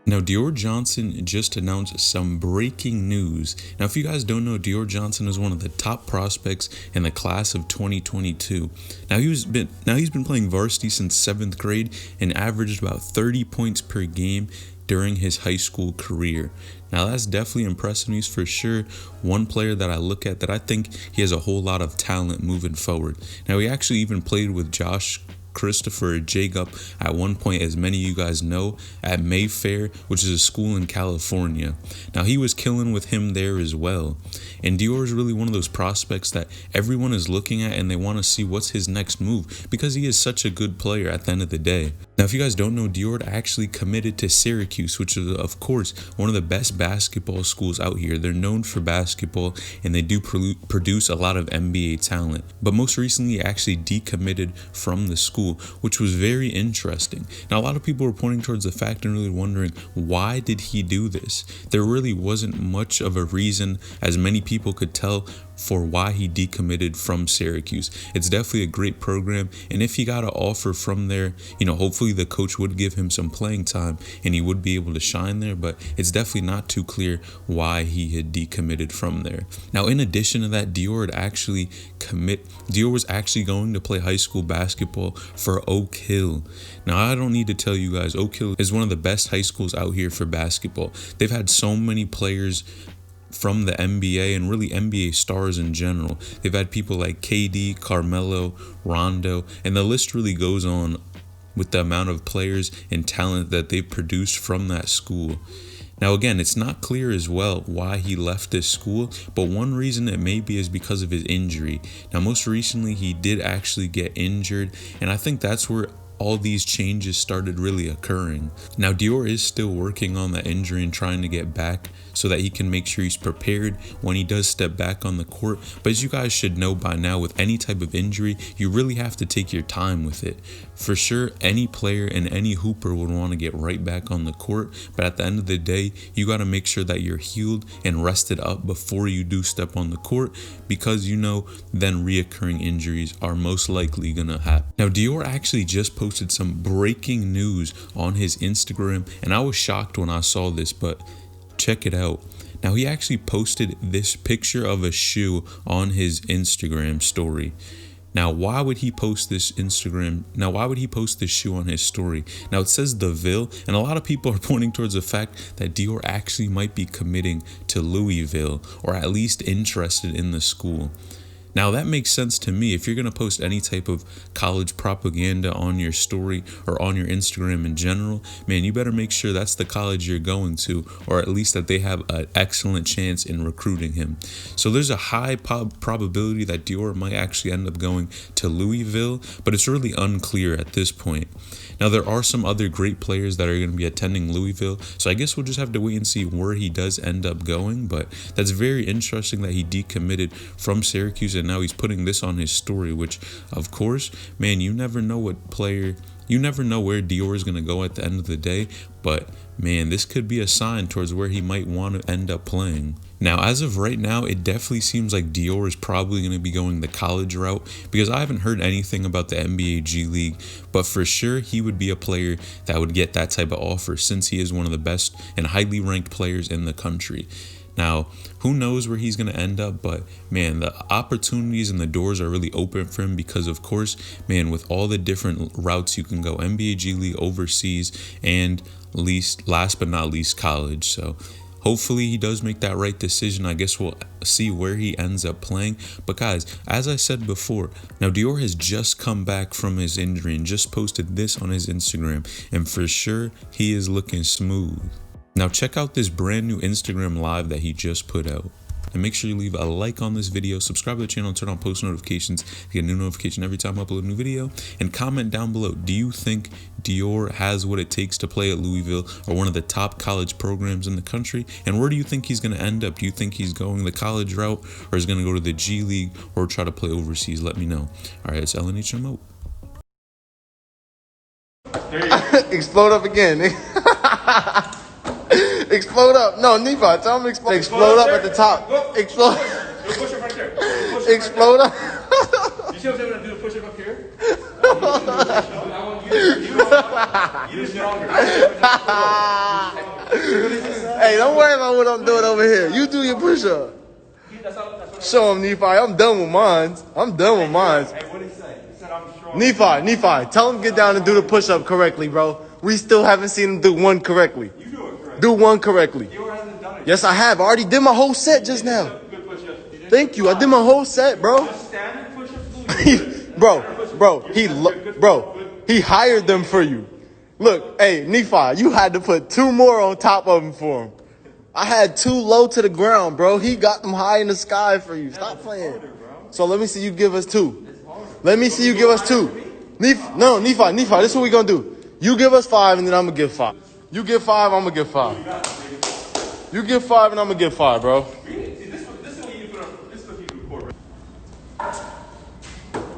Now, Dior Johnson just announced some breaking news. Now, if you guys don't know, Dior Johnson is one of the top prospects in the class of 2022. Now, he's been playing varsity since 7th grade and averaged about 30 points per game during his high school career. Now, that's definitely impressive news for sure. One player that I look at that I think he has a whole lot of talent moving forward. Now, he actually even played with Josh Christopher Jacob at one point, as many of you guys know, at Mayfair, which is a school in California. Now, he was killing with him there as well. And Dior is really one of those prospects that everyone is looking at and they want to see what's his next move because he is such a good player at the end of the day. Now, if you guys don't know, Dior actually committed to Syracuse, which is, of course, one of the best basketball schools out here. They're known for basketball and they do produce a lot of NBA talent. But most recently, he actually decommitted from the school, which was very interesting. Now, a lot of people were pointing towards the fact and really wondering, why did he do this? There really wasn't much of a reason, as many people could tell, for why he decommitted from Syracuse. It's definitely a great program, and if he got an offer from there, hopefully the coach would give him some playing time and he would be able to shine there, but it's definitely not too clear why he had decommitted from there. Now, in addition to that, Dior was actually going to play high school basketball for Oak Hill. Now, I don't need to tell you guys, Oak Hill is one of the best high schools out here for basketball. They've had so many players from the NBA and really NBA stars in general. They've had people like KD, Carmelo, Rondo, and the list really goes on with the amount of players and talent that they've produced from that school. Now, again, it's not clear as well why he left this school, but one reason it may be is because of his injury. Now, most recently, he did actually get injured, and I think that's where all these changes started really occurring. Now, Dior is still working on that injury and trying to get back so that he can make sure he's prepared when he does step back on the court. But as you guys should know by now, with any type of injury, you really have to take your time with it. For sure, any player and any hooper would want to get right back on the court, but at the end of the day, you got to make sure that you're healed and rested up before you do step on the court, because then reoccurring injuries are most likely gonna happen. Now, Dior actually just posted some breaking news on his Instagram, and I was shocked when I saw this, but check it out. Now, he actually posted this picture of a shoe on his Instagram story. Now, why would he post this shoe on his story? Now, it says the Ville, and a lot of people are pointing towards the fact that Dior actually might be committing to Louisville, or at least interested in the school. Now, that makes sense to me. If you're going to post any type of college propaganda on your story or on your Instagram in general, man, you better make sure that's the college you're going to, or at least that they have an excellent chance in recruiting him. So there's a high probability that Dior might actually end up going to Louisville, but it's really unclear at this point. Now, there are some other great players that are going to be attending Louisville, so I guess we'll just have to wait and see where he does end up going, but that's very interesting that he decommitted from Syracuse, and now he's putting this on his story, which, of course, man, you never know where Dior is going to go at the end of the day, but man, this could be a sign towards where he might want to end up playing. Now, as of right now, it definitely seems like Dior is probably going to be going the college route, because I haven't heard anything about the NBA G League, but for sure he would be a player that would get that type of offer, since he is one of the best and highly ranked players in the country. Now, who knows where he's going to end up, but man, the opportunities and the doors are really open for him because, of course, man, with all the different routes you can go, NBA G League, overseas, and last but not least, college. So hopefully he does make that right decision. I guess we'll see where he ends up playing. But guys, as I said before, now Dior has just come back from his injury and just posted this on his Instagram, and for sure he is looking smooth. Now, check out this brand new Instagram live that he just put out. And make sure you leave a like on this video, subscribe to the channel, and turn on post notifications to get a new notification every time I upload a new video. And comment down below, do you think Dior has what it takes to play at Louisville, or one of the top college programs in the country? And where do you think he's going to end up? Do you think he's going the college route, or is going to go to the G League, or try to play overseas? Let me know. All right, it's LNH Remote. Explode up again. Explode up. No, Nephi, tell him explode. Explode up at the top. Explode. Do a push-up right there. Explode up. You see what I'm going to do? A push-up up here? I want you. You're stronger. Hey, don't worry about what I'm doing over here. You do your push-up. Show him, Nephi. I'm done with mine. Hey, what did he say? He said I'm strong. Nephi, tell him get down and do the push-up correctly, bro. We still haven't seen him do one correctly. You do it correct. Do one correctly. Dior hasn't done it. Yes, I have. I already did my whole set just now. Good push-ups. Thank you. I did my whole set, bro. Just standing push-ups. Bro, he hired them for you. Look, hey, Nephi, you had to put 2 more on top of him for him. I had 2 low to the ground, bro. He got them high in the sky for you. Stop playing. So let me see you give us 2. Let me see you give us 2. Nephi, this is what we gonna do. You give us 5 and then I'm gonna give 5. You give 5, I'm gonna give 5. You give 5 and I'm gonna give 5, bro.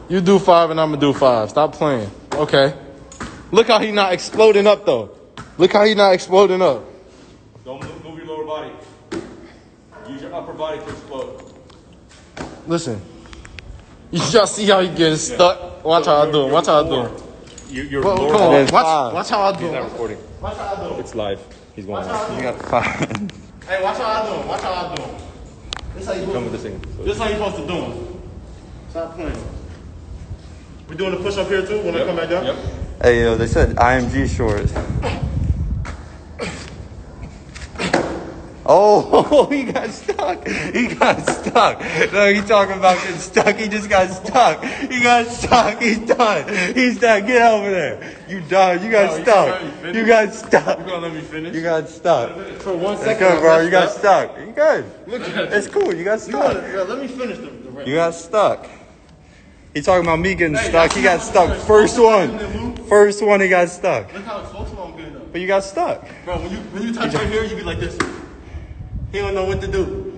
You do 5 and I'm gonna do 5. Stop playing. Okay. Look how he not exploding up though. Look how he not exploding up. Don't move your lower body. Use your upper body to explode. Listen. You just see how he getting stuck. Watch how I do it. Watch how I do it. Your Come lower on. body. Watch how I do He's not it. recording. Watch how I do it. It's live. He's going Watch how I live. do You it. got 5. Hey, watch how I do it. Watch how I do it. This how you do Come it. with this thing. This how you supposed to do it. Stop playing. We doing the push up here too when I come back down? Yep. Hey, yo, they said IMG shorts. Oh, he got stuck. He got stuck. No, he talking about getting stuck. He just got stuck. He got stuck. He's done. He's done. Get over there. You done. You got stuck. You got stuck. You gonna let me finish? You got stuck. For 1 It's second. good, bro. You got stuck. You good. It's cool. You got stuck. Let me finish the rest. You got stuck. He talking about me getting stuck. He got stuck. First one. First one, he got stuck. Look how explosive I'm getting up. But you got stuck. Bro, when you touch right here, you be like this. He don't know what to do.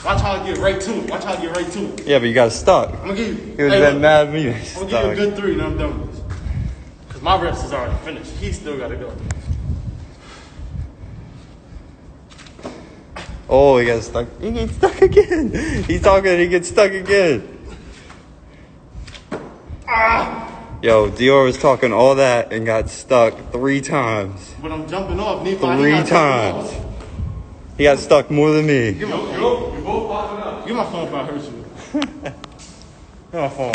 Watch how I get right to it. Watch how I get right to it. Yeah, but you got stuck. I'm gonna give you. He was hey, been look, mad at me. I'm gonna give you a good 3 and I'm done with this. Cause my reps is already finished. He still gotta go. Oh, he got stuck. He gets stuck again. He's talking. He gets stuck again. Yo, Dior was talking all that and got stuck 3 times. But I'm jumping off. Nephi, 3 times. He got stuck more than me. You're both popping up. Give my phone if I hurt you. Give my phone.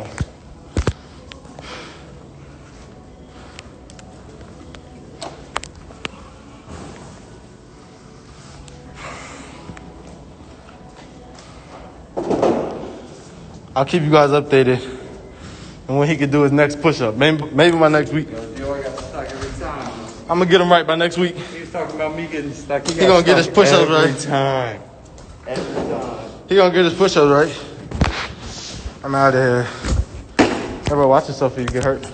I'll keep you guys updated on when he can do his next push-up. Maybe by next week. Dior got stuck every time. I'm gonna get him right by next week. He was talking about me getting stuck. He gonna get his push-ups right. Every time. Every time. He gonna get his push-ups right. I'm out of here. Everybody watch yourself if you get hurt.